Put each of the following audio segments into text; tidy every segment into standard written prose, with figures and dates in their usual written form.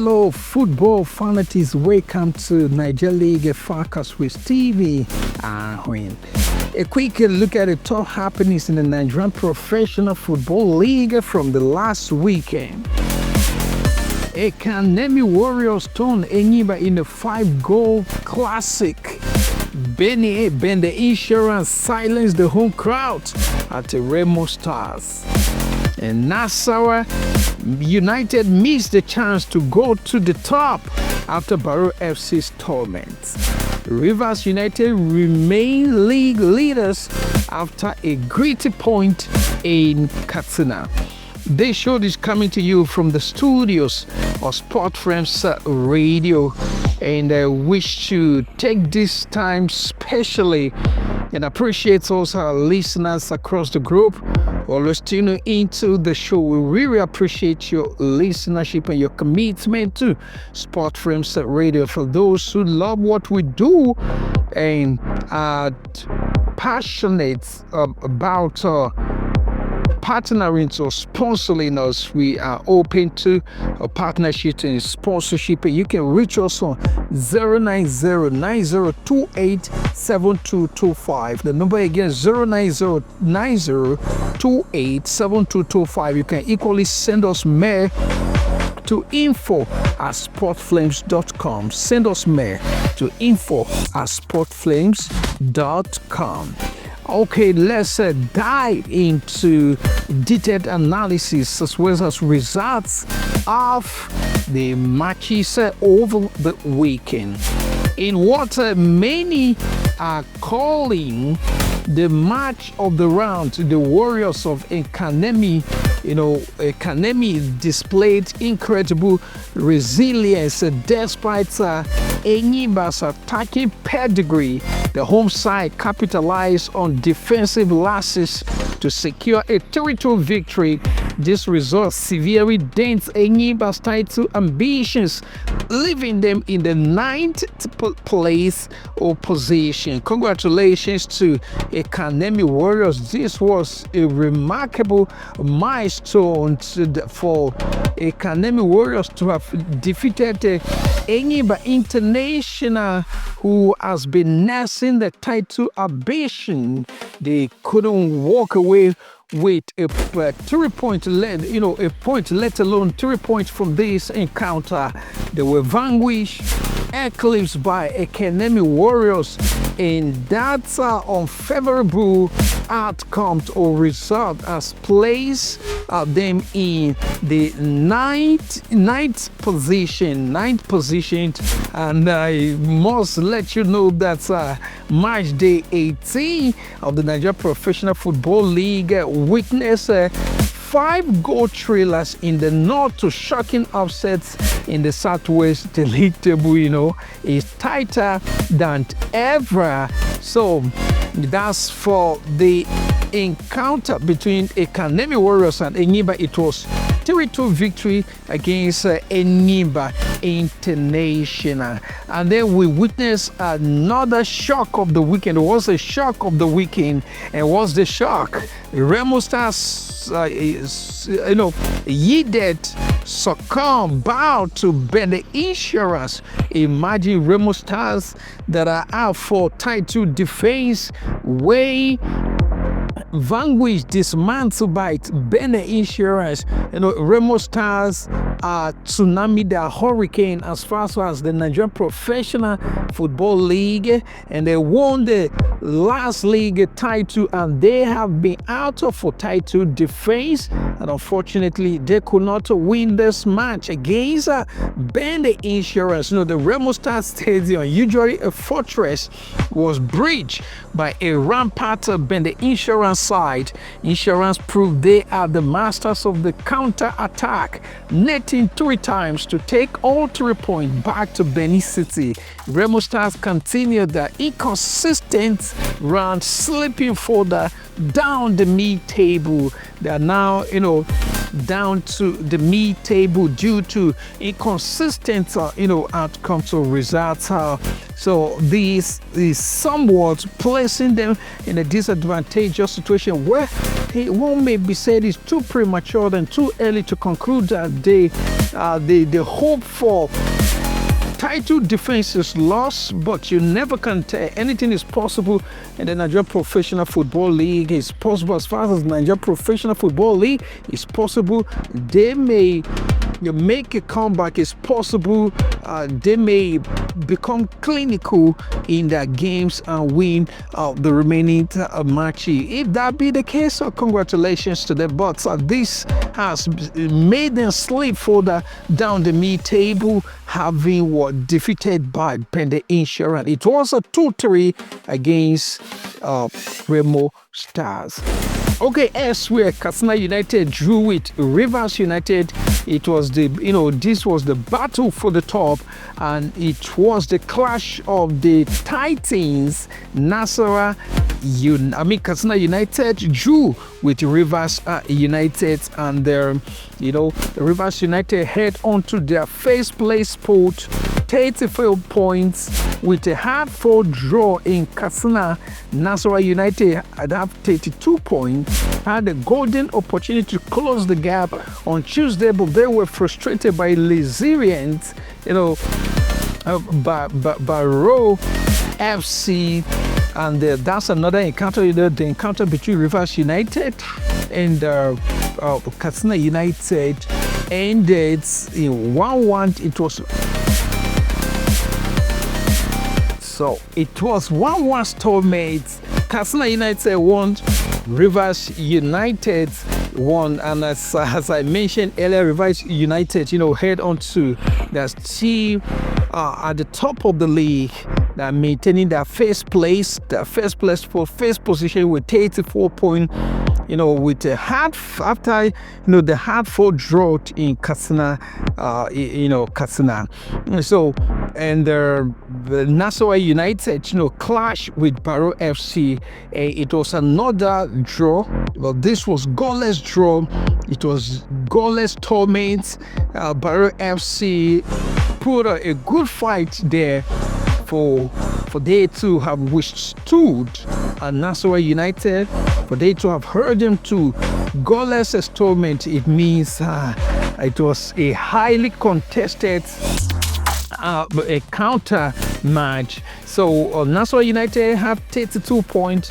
Hello, football fanatics. Welcome to Nigeria League Forecast with Stevie. A quick look at the top happenings in the Nigerian Professional Football League from the last weekend. El-Kanemi Warriors turned Enyimba in a 5-goal classic. Bendel Insurance silenced the home crowd at the Remo Stars. And Nasarawa United missed the chance to go to the top after Bayelsa FC's torment. Rivers United remain league leaders after a gritty point in Katsina. This show is coming to you from the studios of Sport Frames Radio, and I wish to take this time specially and appreciate also our listeners across the group always tuning into the show. We really appreciate your listenership and your commitment to Sport Frames Radio. For those who love what we do and are passionate about partnering or sponsoring us, we are open to a partnership and sponsorship. You can reach us on 09090287225. The number again is 09090287225. You can equally send us mail to info@sportflames.com. Send us mail to info@sportflames.com. Okay, let's dive into detailed analysis as well as results of the matches over the weekend. In what many are calling the match of the round, the Warriors of El-Kanemi, El-Kanemi displayed incredible resilience despite Enyimba's attacking pedigree. The home side capitalized on defensive lapses to secure a 3-2 victory. This result severely dents Enyimba's title ambitions, leaving them in the 9th place or position. Congratulations to El-Kanemi Warriors. This was a remarkable milestone for El-Kanemi Warriors to have defeated Enyimba International, who has been nursing the title ambition. They couldn't walk away with a 3-point lead, a point, let alone 3 points from this encounter. They were vanquished, eclipsed by El-Kanemi Warriors, and that's unfavorable outcome or result has placed them in the ninth position. And I must let you know that Matchday 18 of the Nigerian Professional Football League witnessed 5-goal trailers in the north to shocking upsets in the southwest. The league table, is tighter than ever. So that's for the encounter between El-Kanemi Warriors and Enyimba. It was 3-2 victory against Enyimba International. And then we witnessed another shock of the weekend. It was a shock of the weekend. And what's the shock? Remo Stars, bow to Bendel Insurance. Imagine Remo Stars that are out for title defense, vanquished, dismantled by Bendel Insurance. Remo Stars are tsunami, they are hurricane as far as the Nigerian Professional Football League, and they won the last league title, and they have been out for title defense, and unfortunately they could not win this match against Bendel Insurance. The Remo Stars Stadium, usually a fortress, was breached by a rampart Bendel Insurance side. Insurance proved they are the masters of the counter-attack, netting 3 times to take all 3 points back to Benin City. Remo Stars continued their inconsistent run, slipping further down the mid-table. They are now, down to the mid-table due to inconsistent, outcomes or results. So this is somewhat placing them in a disadvantageous situation where one may be said it's too premature and too early to conclude that the hope for title defense is lost, but you never can tell. Anything is possible in the Nigerian Professional Football League. It's possible as far as the Nigerian Professional Football League is possible. They may make a comeback. It's possible they may become clinical in their games and win the remaining matches. If that be the case, congratulations to them. But this has made them slip further down the mid-table, having defeated by Bendel Insurance. It was a 2-3 against Remo Stars. Okay, elsewhere, Katsina United drew with Rivers United. It was this was the battle for the top, and it was the clash of the Titans. Nasarawa, Katsina United drew with Rivers United, and the Rivers United head on to their first place spot, 34 points, with a hard-fought draw in Katsina. Nasarawa United had 32 points, had a golden opportunity to close the gap on Tuesday, but they were frustrated by Lazerians, by Robo FC, and that's another encounter. The encounter between Rivers United and Katsina United ended in 1-1. It was 1-1 stalemate. Katsina United won, Rivers United won, and as I mentioned earlier, Rivers United, head on to their team at the top of the league. They're maintaining their first place for first position with 34 points. With a the hard-fought draw in Katsina, Katsina. So, and the Nasarawa United, clash with Baro FC. It was another draw. Well, this was goalless draw. It was goalless tournament. Baro FC put a good fight there for they to have withstood Nasarawa United, for they to have hurt them to goalless installment. It means it was a highly contested a counter match. So Nasarawa United have 32 points.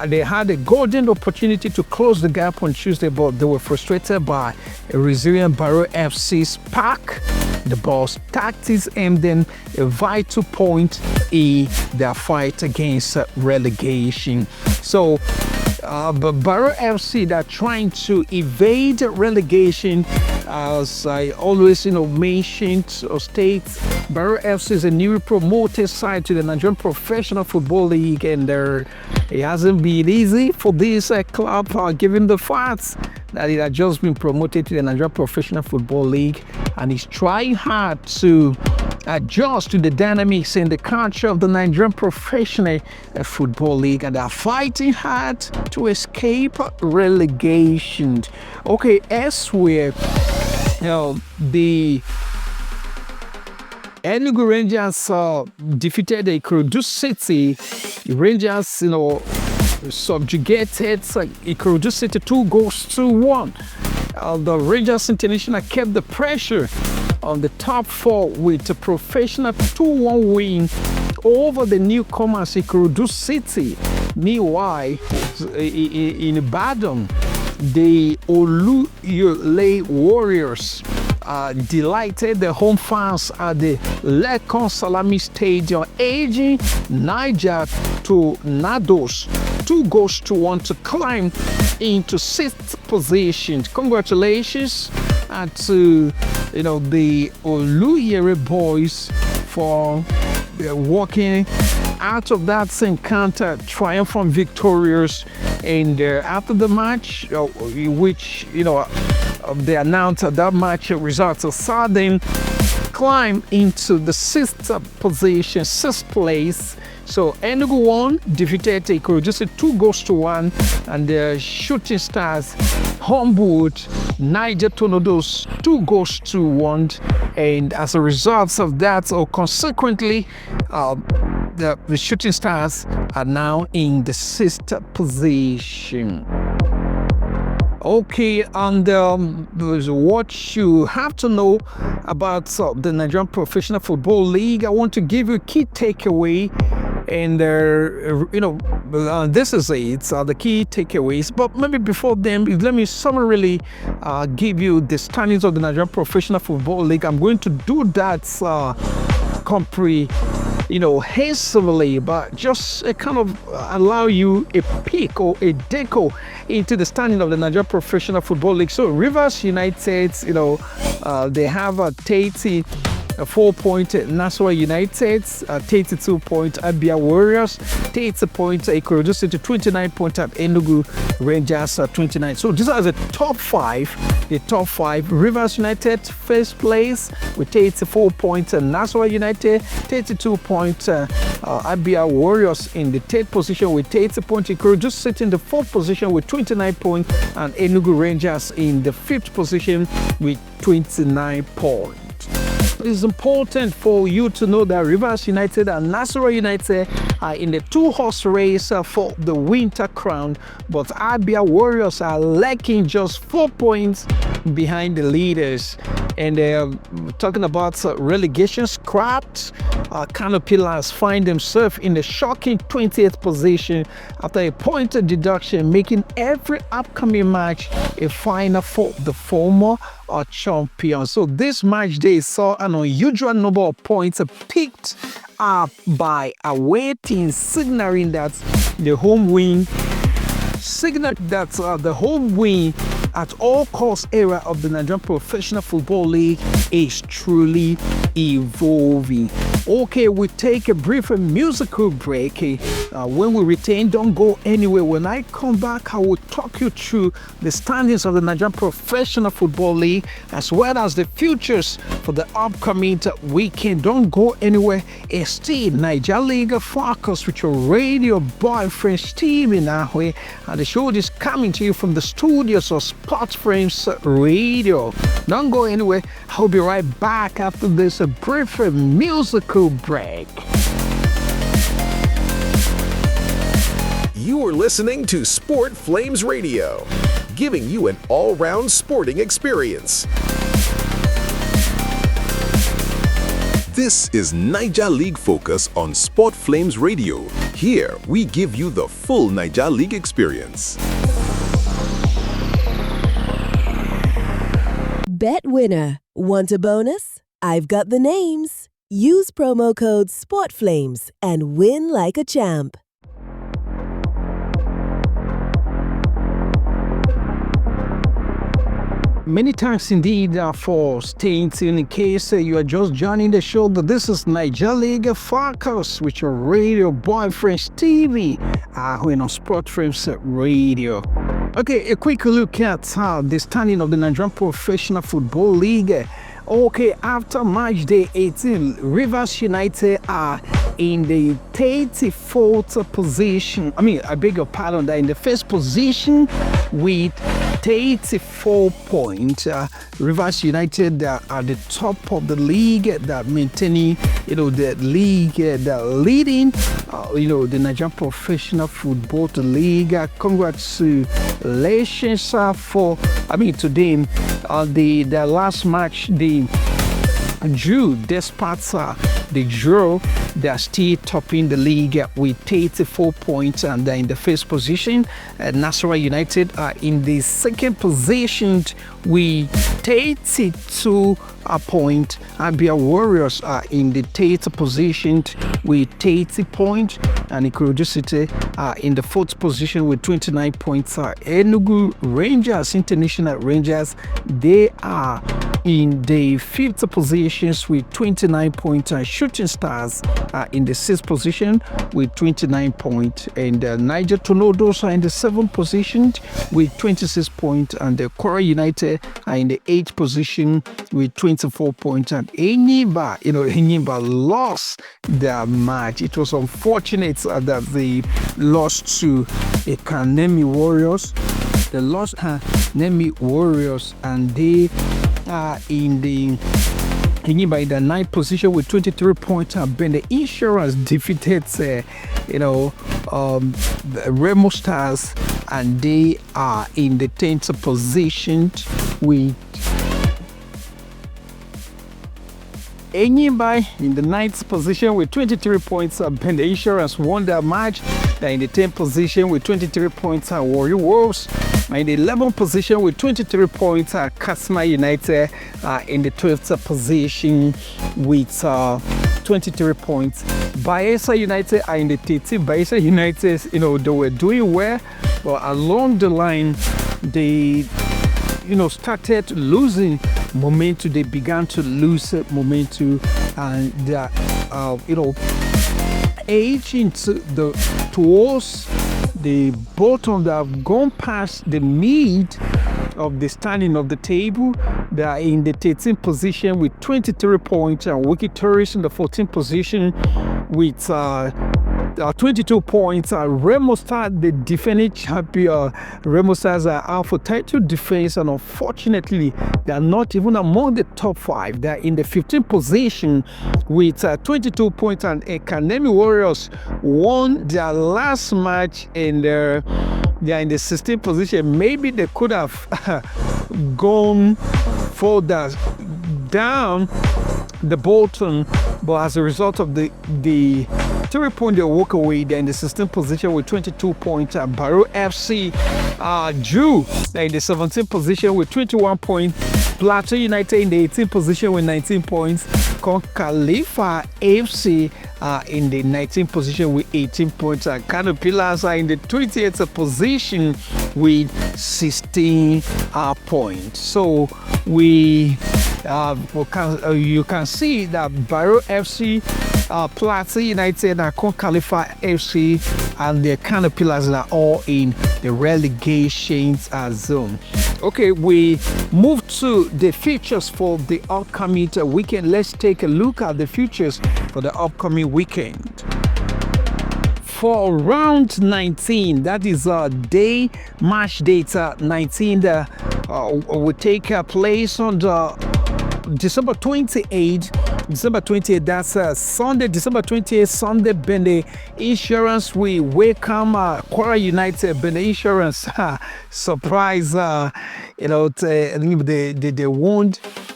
They had a golden opportunity to close the gap on Tuesday, but they were frustrated by a resilient Baro FC's pack. The Boss tactics aimed them a vital point in their fight against relegation. So, but Baro FC, they're trying to evade relegation. As I always, mentioned or state, Baro FC is a newly promoted side to the Nigerian Professional Football League, and it hasn't been easy for this club, given the facts that it had just been promoted to the Nigerian Professional Football League, and is trying hard to adjust to the dynamics in the culture of the Nigerian Professional Football League, and are fighting hard to escape relegation. Okay, elsewhere, the Enugu Rangers defeated the Ikorodu City. The Rangers, subjugated Ikorodu City 2-1. The Rangers International kept the pressure on the top four with a professional 2-1 win over the newcomers Ikorodu City. Meanwhile, in Ibadan, the El-Kanemi Warriors delighted the home fans at the Lekon Salami Stadium, edging Naija to Nados 2-1 to climb into 6th position. Congratulations to the El-Kanemi boys for walking out of that encounter triumphant victorious. And after the match, which they announced that match results, saw them climb into the 6th position, 6th place. So Enugu won, defeated Ikorodu 2-1, and the Shooting Stars humbled Niger Tornadoes 2-1, and as a result of that, or consequently, the Shooting Stars are now in the 6th position. Okay, and what you have to know about the Nigerian Professional Football League, I want to give you a key takeaway, and this is it, the key takeaways. But maybe before then, let me summarily give you the standings of the Nigerian Professional Football League. I'm going to do that hastily, but just kind of allow you a peek or a deco into the standing of the Nigerian Professional Football League. So Rivers United, they have a 4 point Nasarawa United, 32 point Abia Warriors, 30 point Ikorodu City, 29 point at Enugu Rangers, 29. So these are the top five. The top five: Rivers United first place with 34 points, Nasarawa United 32 points, Abia Warriors in the 3rd position with 30 points, Ikorodu City in the 4th position with 29 points, and Enugu Rangers in the 5th position with 29 points. It's important for you to know that Rivers United and Nasarawa United are in the 2-horse race for the winter crown, but Abia Warriors are lacking just 4 points behind the leaders. And talking about relegation scrapped, Canopillars find themselves in the shocking 20th position after a point deduction, making every upcoming match a final for the former champions. So this match day saw an unusual number of points picked up by away teams, signaling that the home win at all cost era of the Nigerian Professional Football League is truly evolving. Okay, we take a brief musical break. When we return, don't go anywhere. When I come back, I will talk you through the standings of the Nigerian Professional Football League as well as the futures for the upcoming weekend. Don't go anywhere. It's still Naija League Focus with your radio boyfriend Stevie Nahwe, and the show is coming to you from the studios of Sports Frames Radio. Don't go anywhere. I'll be right back after this brief musical break. You are listening to Sport Flames Radio, giving you an all-round sporting experience. This is Naija League Focus on Sport Flames Radio. Here, we give you the full Naija League experience. Bet winner. Want a bonus? I've got the names. Use promo code SPORTFLAMES and win like a champ. Many thanks indeed for staying tuned. In case you are just joining the show, that this is Naija League Focus with your radio boyfriend Stevie on Sport Frames Radio. Okay, a quick look at the standing of the Nigerian Professional Football League. Okay, after match day 18, Rivers United are in the 34th position. I beg your pardon, they're in the first position with 34 points. Rivers United are at the top of the league, that maintaining, the league, the leading, the Nigerian Professional Football League. Congratulations for, today, the last match, the drew, despite the draw, they're still topping the league with 34 points, and they're in the first position. Nasarawa United are in the second position with 32 points. Abia Warriors are in the third position with 30 points, and Ikorodu City are in the fourth position with 29 points. Enugu Rangers, International Rangers, they are in the fifth positions with 29 points. Shooting Stars are in the sixth position with 29 points, and Niger Tornadoes are in the seventh position with 26 points, and the Kora United are in the eighth position with 24 points. And Enyimba lost their match. It was unfortunate that they lost to El-Kanemi Warriors. They lost El-Kanemi Warriors, and they are in the Enyimba in the 9th position with 23 points. Bendel Insurance defeated, Remo Stars, and they are in the 10th position with Enyimba in the 9th position with 23 points. Bendel Insurance won their match. They're in the 10th position with 23 points. Warriors are in the 11th position with 23 points. Kasma United in the 12th position with 23 points. Bayelsa United are in the 13th. Bayelsa United, they were doing well, but along the line, they started losing momentum. They began to lose momentum, and they edging towards the bottom. They have gone past the mid of the standing of the table. They are in the 13th position with 23 points. Wiki Tourists in the 14th position with 22 points. Remo Stars, the defending champion. Remo Stars are out for title defense, and unfortunately, they are not even among the top 5. They are in the 15th position with 22 points. And El-Kanemi Warriors won their last match, and they are in the 16th position. Maybe they could have gone further down the bottom, but as a result of the 3-point they walk away, they're in the 16th position with 22 points. Baro FC Jew, they're in the 17th position with 21 points. Plateau United in the 18th position with 19 points. Khalifa FC in the 19th position with 18 points. Caterpillars are in the 20th position with 16 points. So you can see that Baro FC, Plateau United, and Khalifa FC, and the Caterpillars are all in the relegation zone. Okay, we move to the futures for the upcoming weekend. Let's take a look at the futures for the upcoming weekend. For round 19, that is day match data 19, will take place on December 28th. December 28th, that's Sunday, December 28th, Sunday. Bendel Insurance, we welcome Kwara United. Bendel Insurance, surprise, they won,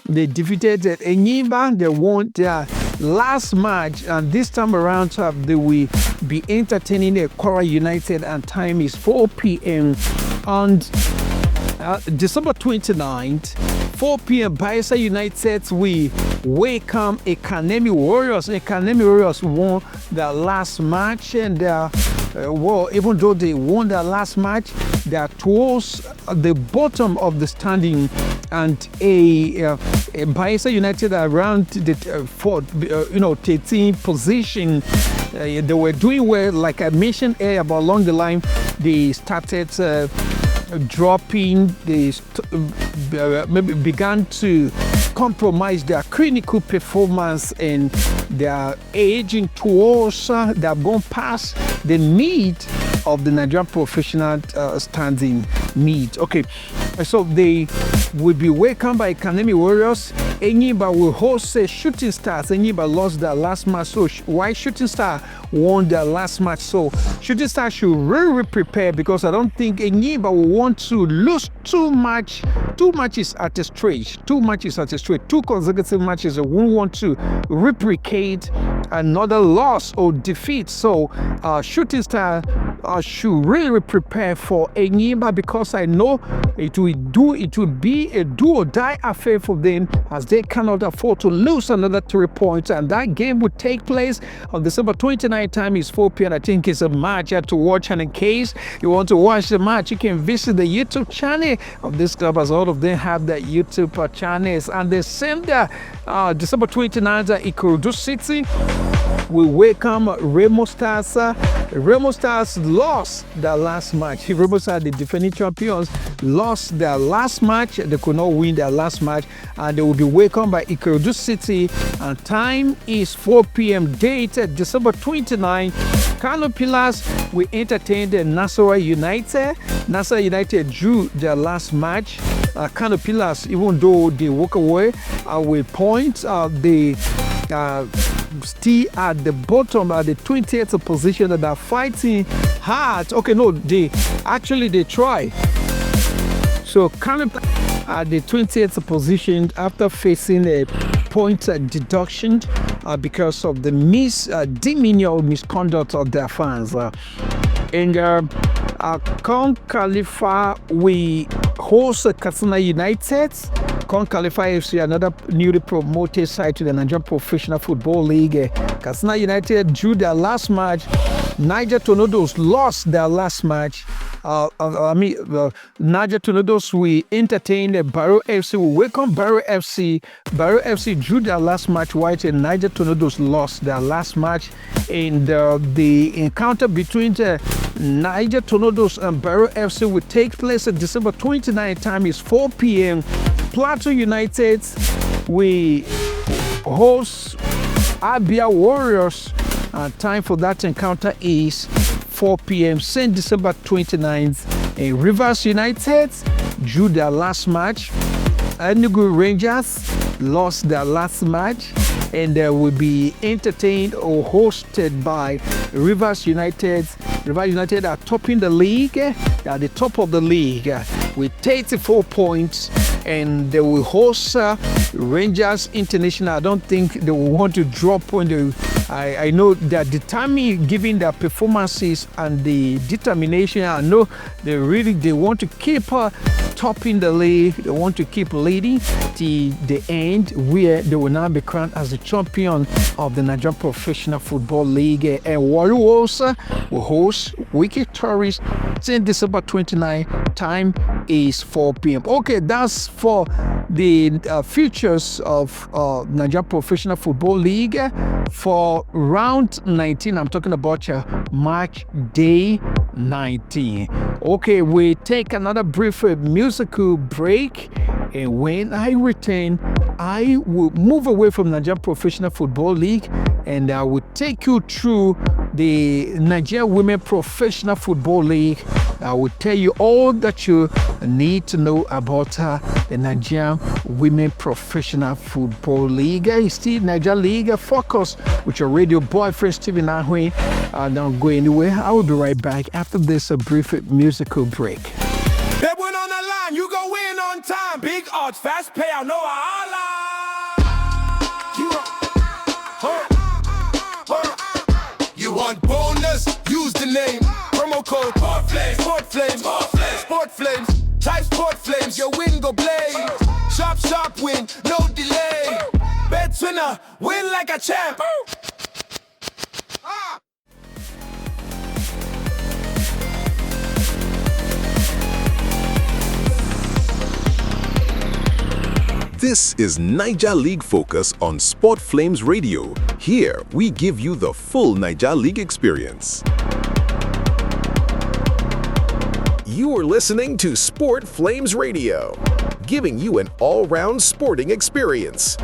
they defeated Enyimba. They won their last match, and this time around they will be entertaining Kwara United, and time is 4 p.m. on December 29th. 4 p.m. Bayelsa United, we welcome El-Kanemi Warriors. El-Kanemi Warriors won their last match, and even though they won their last match, they are towards the bottom of the standing, and Bayelsa United are around the 13th position. They were doing well, like I mentioned earlier, but along the line they started dropping. They maybe began to compromise their clinical performance, and they are aging towards, they have gone past the mid of the Nigerian Professional standing mid. Okay, so they will be welcomed by El-Kanemi Warriors. Enyimba will host Shooting Stars. Enyimba lost their last match, so why Shooting Star won their last match? So Shooting Star should really prepare, because I don't think Enyimba will want to lose two matches at a stretch. 2 consecutive matches. They won't want to replicate another loss or defeat. So Shooting Star should really prepare for Enyimba, because I know it will be a do or die affair for them, as they cannot afford to lose another 3 points. And that game would take place on December 29th. Time is 4 p.m. I think it's a match you have to watch, and in case you want to watch the match, you can visit the YouTube channel of this club, as all of them have their YouTube channels. And they send December 29th at Ikorodu City. we welcome Remo Stars. Remo Stars lost their last match. Remo Stars, the defending champions, lost their last match. They could not win their last match, and they will be welcomed by Ikorodu City. And time is 4 p.m. Date December 29. Kano Pillars will entertain the Nasarawa United. Nasarawa United drew their last match. Kano Pillars, even though they walk away with points, they still at the bottom, at the 20th position, that are fighting hard. Okay, no, they try. So Kano at the 20th position after facing a point deduction because of the misconduct of their fans. Con Khalifa, we host Katsina United. Con Khalifa FC, another newly promoted side to the Nigerian Professional Football League. Katsina United drew their last match. Niger Tornadoes lost their last match. Niger Tornadoes will entertain Barrow FC. We welcome Barrow FC. Barrow FC drew their last match, while Niger Tornadoes lost their last match. And the encounter between the Niger Tornadoes and Barrow FC will take place at December 29. Time is 4 p.m. Plateau United, we host Enyimba Warriors. Time for that encounter is 4 p.m. Same December 29th. Rivers United drew their last match. Enugu Rangers lost their last match, and they will be entertained or hosted by Rivers United. Rivers United are topping the league. They are the top of the league with 34 points, and they will host Rangers International. I don't think they will want to drop on the. I know they are determined, given their performances and the determination. I know they want to keep topping the league. They want to keep leading to the end, where they will now be crowned as the champion of the Nigerian Professional Football League. And Warriors will host Wiki Tourist since December 29. Time is 4 p.m. Okay, that's for the futures of Nigerian Professional Football League for round 19. I'm talking about match day 19. Okay, we take another brief musical break, and when I return, I will move away from Nigerian Professional Football League, and I will take you through the Nigerian Women Professional Football League. I will tell you all that you need to know about the Nigerian Women Professional Football League. It's still Nigerian League. Focus with your radio boyfriend, Stevie. Don't go anywhere. I will be right back after this brief musical break. That one on the line, you go win on time. Big odds, fast payout, no Allah. You want bonus? Use the name. Promo code Sport Flames. Sport Flames. Sport Flames. Type Sport Flames. Your win go blaze. Sharp win, no delay. Bet winner, win like a champ. This is Naija League Focus on Sport Flames Radio. Here, we give you the full Naija League experience. You are listening to Sport Flames Radio, giving you an all-round sporting experience.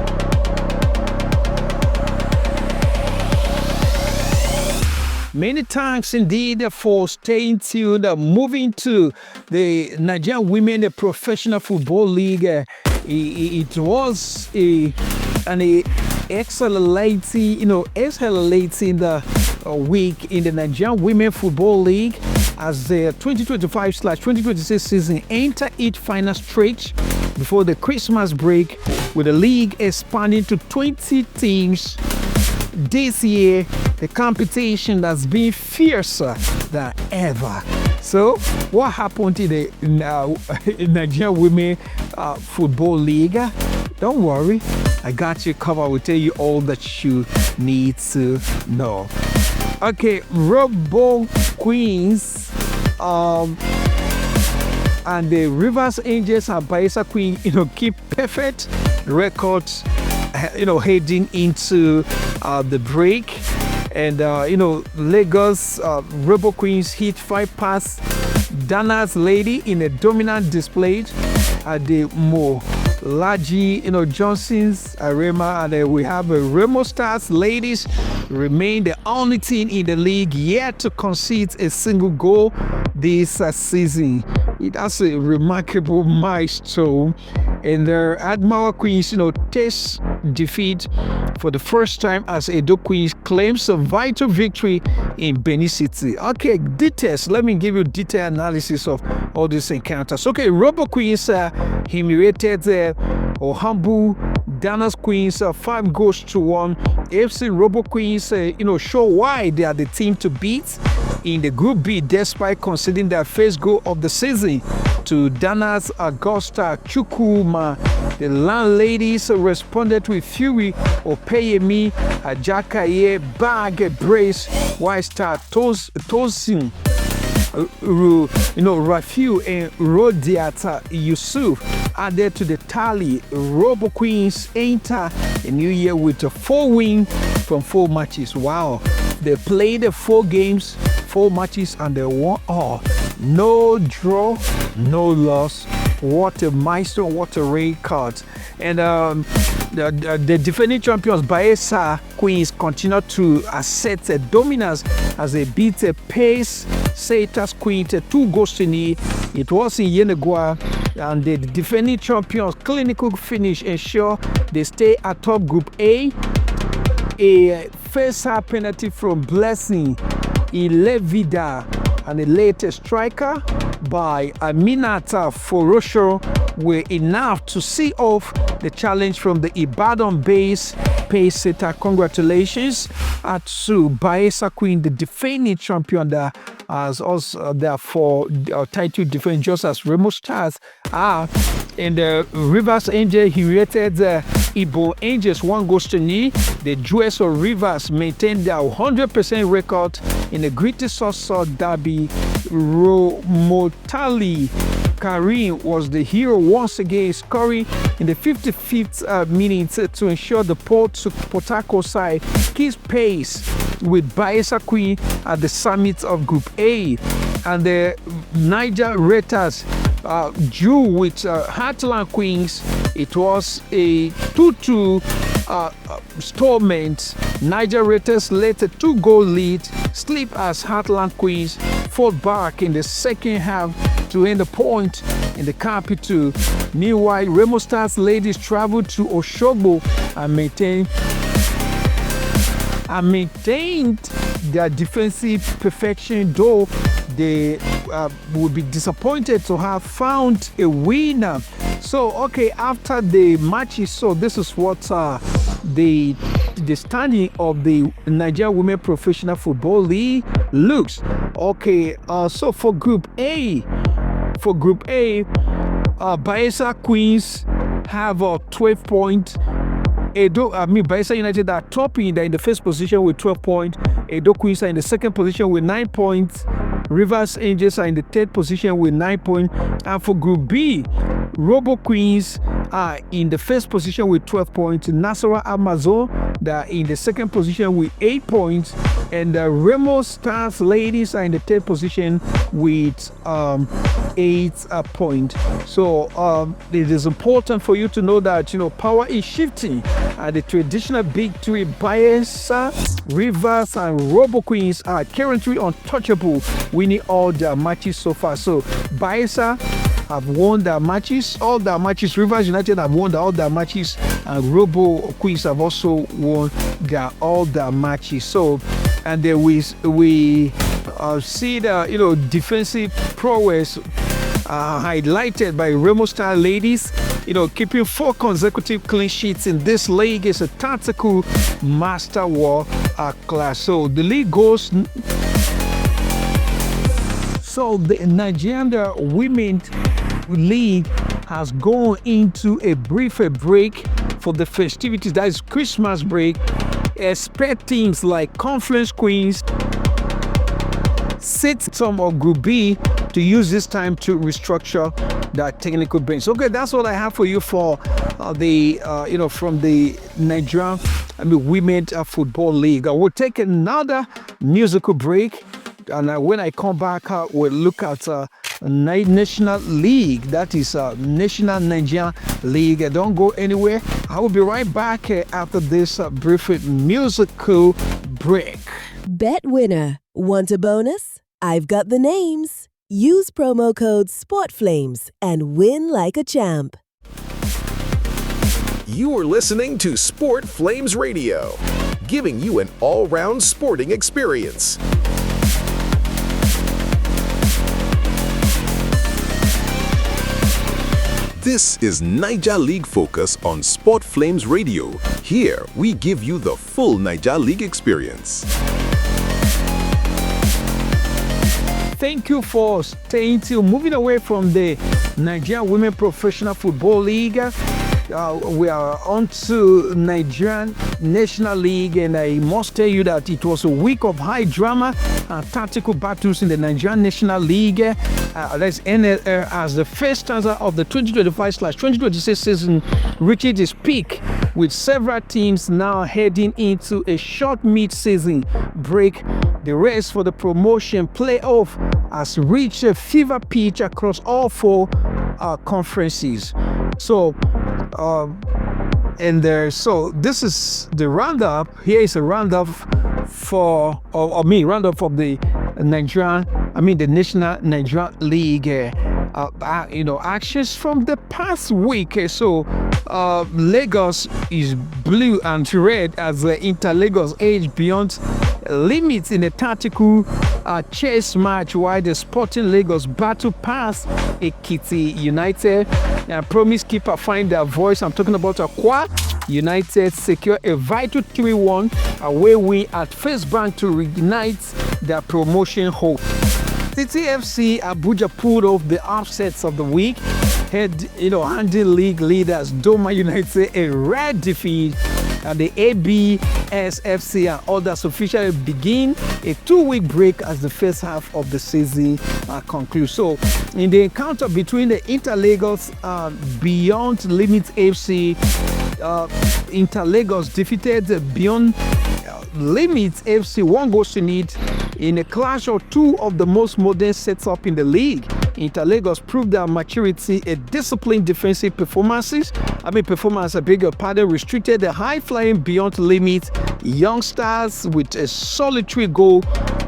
Many thanks indeed for staying tuned. Moving to the Nigerian Women Professional Football League. It was an exhilarating week in the Nigerian Women Football League as the 2025/2026 season entered its final stretch before the Christmas break, with the league expanding to 20 teams. This year, the competition has been fiercer than ever. So, what happened in the Nigerian Women Football League? Don't worry, I got you covered. I will tell you all that you need to know. Okay, Robo Queens and the Rivers Angels and Bayelsa Queens, keep perfect records, heading into the break. And Lagos Robo Queens hit 5 past Dana's Lady in a dominant display at the Laji, Johnson's Arema, and then we have Remo Stars ladies remain the only team in the league yet to concede a single goal this season. That's a remarkable milestone. And the Admiral Queens, taste defeat for the first time as Edo Queens claims a vital victory in Benin City. Okay, details. Let me give you detailed analysis of all these encounters. Okay, Robo Queens humiliated Ohambu Dana's Queens 5-1. FC Robo Queens, show why they are the team to beat in the Group B despite conceding their first goal of the season to Dana's Augusta Chukwuma. The landladies responded with fury. Opeyemi Ajakaye bag brace while star Tosin Rafiu and Rodiata Yusuf added to the tally. Robo Queens enter a new year with a 4 win from 4 matches. Wow. They played 4 games, 4 matches, and they won all. No draw, no loss. What a milestone, what a record. And the defending champions Bayelsa Queens continue to assert their dominance as they beat a Pace Satas Queens 2-0. It was in Yenegua, and the defending champions clinical finish ensure they stay atop Group A. A first-half penalty from Blessing Ilevida and a late striker by Aminata Forosho were enough to see off the challenge from the Ibadan-based Pace-Setter. Congratulations to Bayelsa Queen, the defending champion that has also therefore title defense just as Remo Stars are. And the Rivers Angel humiliated Igbo Angels 1-0. The Jewels of Rivers maintained their 100% record in the gritty Soso derby. Romotali Karim was the hero once again, scoring in the 55th minute to ensure the Port Harcourt side keeps pace with Bayelsa Queen at the summit of Group A. And the Niger Raiders drew with Heartland Queens. It was a 2-2 stalemate. Niger Raiders let a 2-goal lead slip as Heartland Queens fought back in the second half to end the point in the capital. Meanwhile, Remo Stars ladies traveled to Oshogbo and maintained their defensive perfection, though they would be disappointed to have found a winner. So, okay, after the matches, so this is what the standing of the Nigerian Women Professional Football League looks. Okay, so for Group A, Bayelsa Queens have 12 points. Bayelsa United are topping. They're in the first position with 12 points. Edo Queens are in the second position with 9 points. Rivers Angels are in the third position with 9 points. And for Group B, Robo Queens are in the first position with 12 points. Nasarawa Amazon, they are in the second position with 8 points. And the Remo Stars ladies are in the third position with 8 points. So it is important for you to know that power is shifting. The traditional big three Bayelsa, Rivers, and Robo Queens are currently untouchable, winning all their matches so far. So Bayelsa have won their matches, all their matches. Rivers United have won all their matches, and Robo Queens have also won all their matches. So, and then we see the defensive prowess highlighted by Remo Star ladies. Keeping 4 consecutive clean sheets in this league is a tactical master war class. So the league goes. So the Nigerian Women League has gone into a briefer break for the festivities. That is Christmas break. Expect teams like Conference Queens, some of Group B to use this time to restructure their technical bench. Okay, that's what I have for you for from the Nigerian Women Football League. We'll take another musical break, and when I come back, we'll look at National League. That is National Nigerian League. Don't go anywhere. I will be right back after this brief musical break. Bet winner. Want a bonus? I've got the names. Use promo code SPORTFLAMES and win like a champ. You are listening to Sport Flames Radio, giving you an all-round sporting experience. This is Naija League Focus on Sport Flames Radio. Here, we give you the full Naija League experience. Thank you for staying till. Moving away from the Nigerian Women Professional Football League, we are on to Nigerian National League, and I must tell you that it was a week of high drama and tactical battles in the Nigerian National League. That's NLL, as the first stanza of the 2025/2026 season reaches its peak, with several teams now heading into a short mid-season break. The race for the promotion playoff has reached a fever pitch across all four conferences. So this is the roundup. Here is a roundup roundup of the the National Nigerian League. Actions from the past week. Lagos is blue and red as Inter-Lagos edge beyond limits in a tactical chess match, while the Sporting Lagos battle past Ekiti United. Promise keeper find their voice. I'm talking about Akwa United secure a vital 3-1 away win at First Bank to reignite their promotion hope. City FC Abuja pulled off the upsets of the week, handing league leaders Doma United a rare defeat. And the ABSFC and others officially begin a 2-week break as the first half of the season concludes. So, in the encounter between the Inter-Lagos and Beyond Limits FC, Inter-Lagos defeated Beyond Limits FC 1-0 in a clash of two of the most modern setup in the league. Inter-Lagos proved their maturity, a disciplined defensive performance, restricted the high-flying Beyond Limits Young Stars with a solitary goal,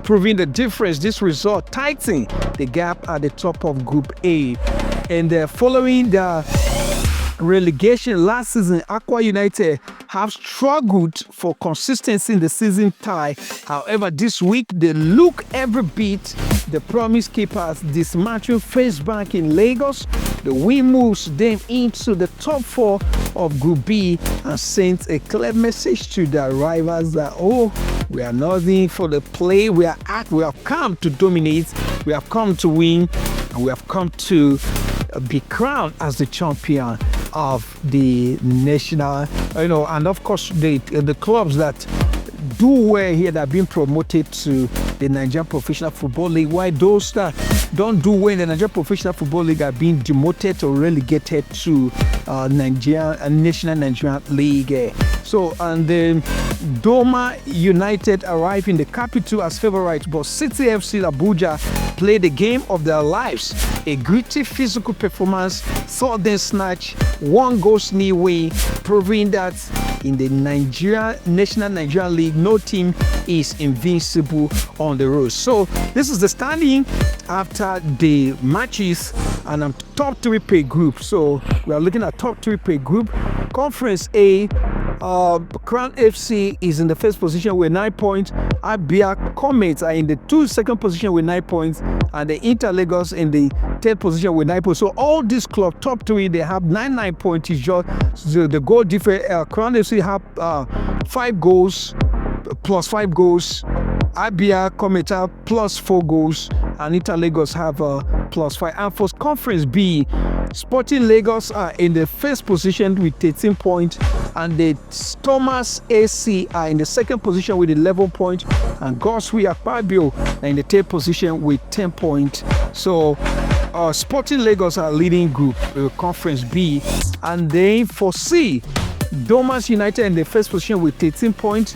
proving the difference. This result tightened the gap at the top of Group A. And following the relegation last season, Akwa United have struggled for consistency in the season tie. However, this week they look every bit the promise keepers, dismantling First Bank in Lagos. The win moves them into the top 4 of Group B and sends a clear message to their rivals that, we are nothing for the play. We have come to dominate, we have come to win, and we have come to be crowned as the champion of the national, and of course the clubs that do well here that have been promoted to the Nigerian Professional Football League, while those that don't do well in the Nigerian Professional Football League are being demoted or relegated to National Nigerian League. So, and then Doma United arrived in the capital as favourites, but City FC Abuja played the game of their lives. A gritty physical performance saw them snatch 1-0 win, proving that in the National Nigerian League, no team is invincible on the road. So this is the standing after the matches, and top 3 per group. So we are looking at top 3 per group. Conference A, Crown FC is in the first position with 9 points. Abia Comets are in the second position with 9 points, and the Inter-Lagos in the third position with 9 points. So all these clubs, top 3, they have 9 points. So the goal difference, Crown FC have 5 goals, plus 5 goals. Abia Comets have plus 4 goals, and Inter-Lagos have plus 5. And for Conference B, Sporting Lagos are in the first position with 13 points, and the Thomas AC are in the second position with 11 points, and Goswi Akpabio are in the third position with 10 points. So Sporting Lagos are leading group, Conference B, and then for C, Domas United in the first position with 13 points.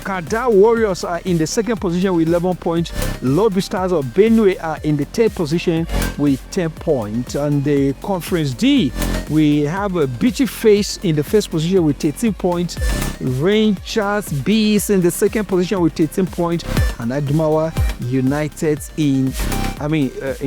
Kada Warriors are in the second position with 11 points. Remo Stars of Benue are in the third position with 10 points. And the Conference D, we have a Beachy Face in the first position with 13 points. Rangers Bees in the second position with 13 points. And Adamawa United in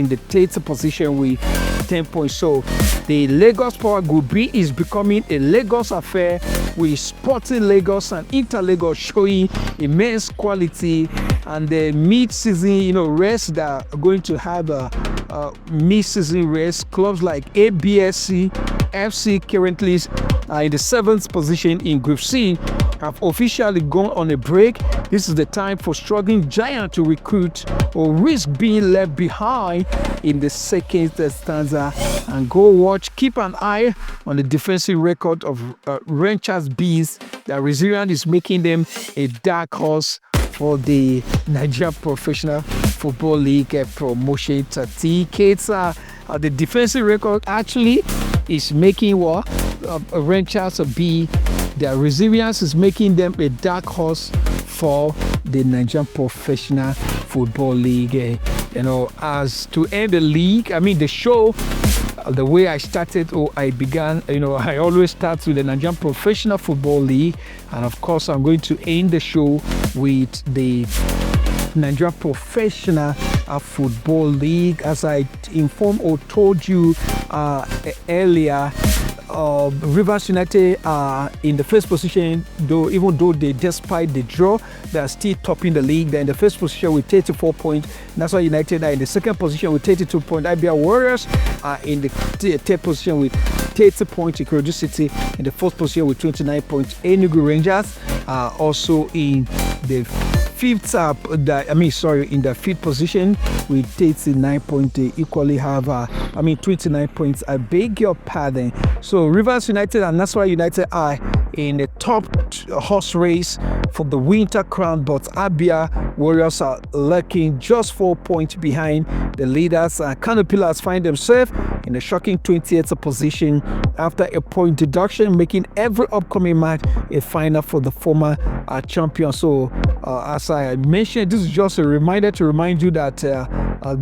the third position with 10 points. So the Lagos Power Group B is becoming a Lagos affair, with Sporting Lagos and Inter Lagos showing immense quality. And the mid-season, rest that are going to have a mid-season rest. Clubs like ABSC, FC currently in the 7th position in Group C have officially gone on a break. This is the time for struggling giant to recruit or risk being left behind in the second stanza. And keep an eye on the defensive record of Rangers Bees. The resilience is making them a dark horse for the Nigerian Professional Football League promotion tickets. The defensive record actually is making Rangers B. Their resilience is making them a dark horse for the Nigerian Professional Football League. As to end the league, the show, the way I started or I began, I always start with the Nigerian Professional Football League. And of course, I'm going to end the show with the Nigerian Professional Football League. As I informed or told you earlier, Rivers United are in the first position, even though despite the draw, they are still topping the league. They're in the first position with 34 points. Nasarawa United are in the second position with 32 points. IBR Warriors are in the third position with 30 points. Ikorodu City in the fourth position with 29 points. Enugu Rangers are also in the in the fifth position with 39 points. They equally have 29 points. I beg your pardon. So Rivers United and Nasarawa United are in the top horse race for the winter crown, but Abia Warriors are lurking just 4 points behind the leaders. Kano Pillars find themselves in a shocking 20th position after a point deduction, making every upcoming match a final for the former champion. So as I mentioned, this is just a reminder to remind you that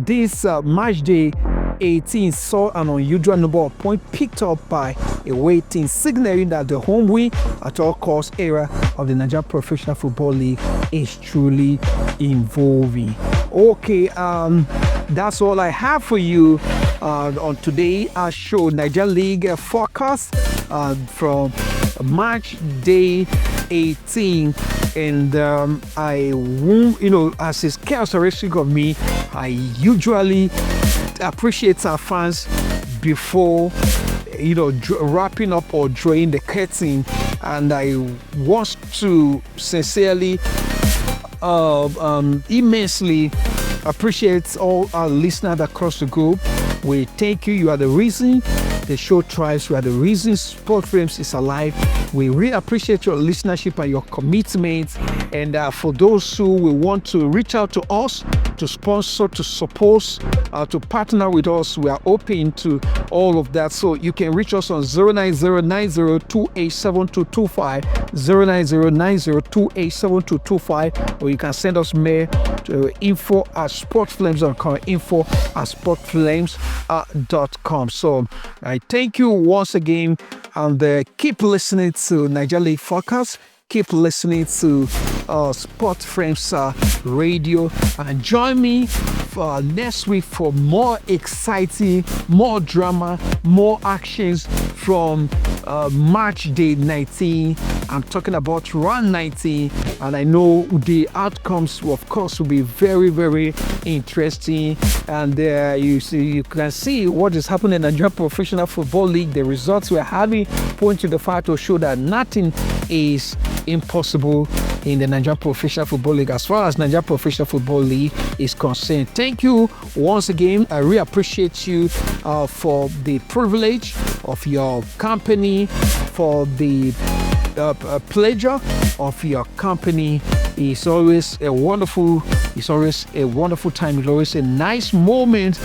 this Matchday 18 saw an unusual number of points picked up by a away team, signaling that the home win at all costs era of the Nigerian Professional Football League is truly evolving. Okay, that's all I have for you on today's show, Nigeria League forecast from March day 18. And I won't, as is characteristic of me, I usually appreciate our fans before wrapping up or drawing the curtain. And I want to sincerely immensely appreciate all our listeners across the globe. We thank you. You are the reason the show thrives. You are the reason Sport Frames is alive. We really appreciate your listenership and your commitment. And for those who will want to reach out to us, to sponsor, to support, to partner with us, we are open to all of that. So you can reach us on 09090287225, 09090287225, or you can send us mail to info@sportflames.com, info@sportflames.com. So I thank you once again, and keep listening to Nigeria League Forecast. Keep listening to Sport Frames Radio, and join me for next week for more exciting, more drama, more actions from March day 19. I'm talking about round 19, and I know the outcomes, of course, will be very, very interesting. And you can see what is happening in the Nigerian Professional Football League. The results we're having point to the fact to show that nothing is impossible in the Nigerian Professional Football League as far as Nigerian Professional Football League is concerned. Thank you once again. I really appreciate you for the privilege of your company, for the pleasure of your company. It's always a wonderful time. It's always a nice moment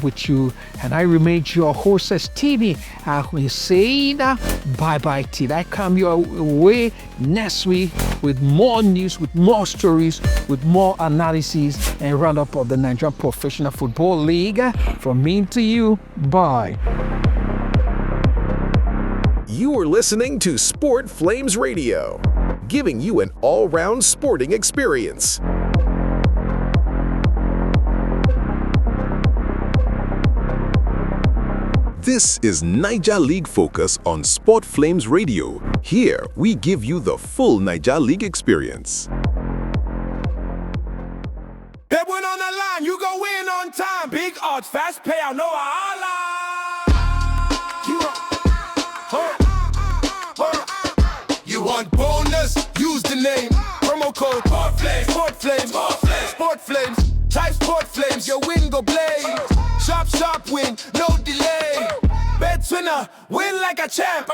with you. And I remain your host, Stevie. I will say bye-bye till I come your way next week with more news, with more stories, with more analysis and roundup of the Nigerian Professional Football League. From me to you, bye. You are listening to Sport Flames Radio, giving you an all-round sporting experience. This is Naija League Focus on Sport Flames Radio. Here, we give you the full Naija League experience. Everyone on the line, you go in on time. Big odds, fast payout, no Allah. You want bonus? Use the name. Promo code SPORTFLAMES. SPORTFLAMES. SPORTFLAMES. Type SPORTFLAMES. Your win go blaze. Sharp, sharp win, no delay. Bet winner, win like a champ.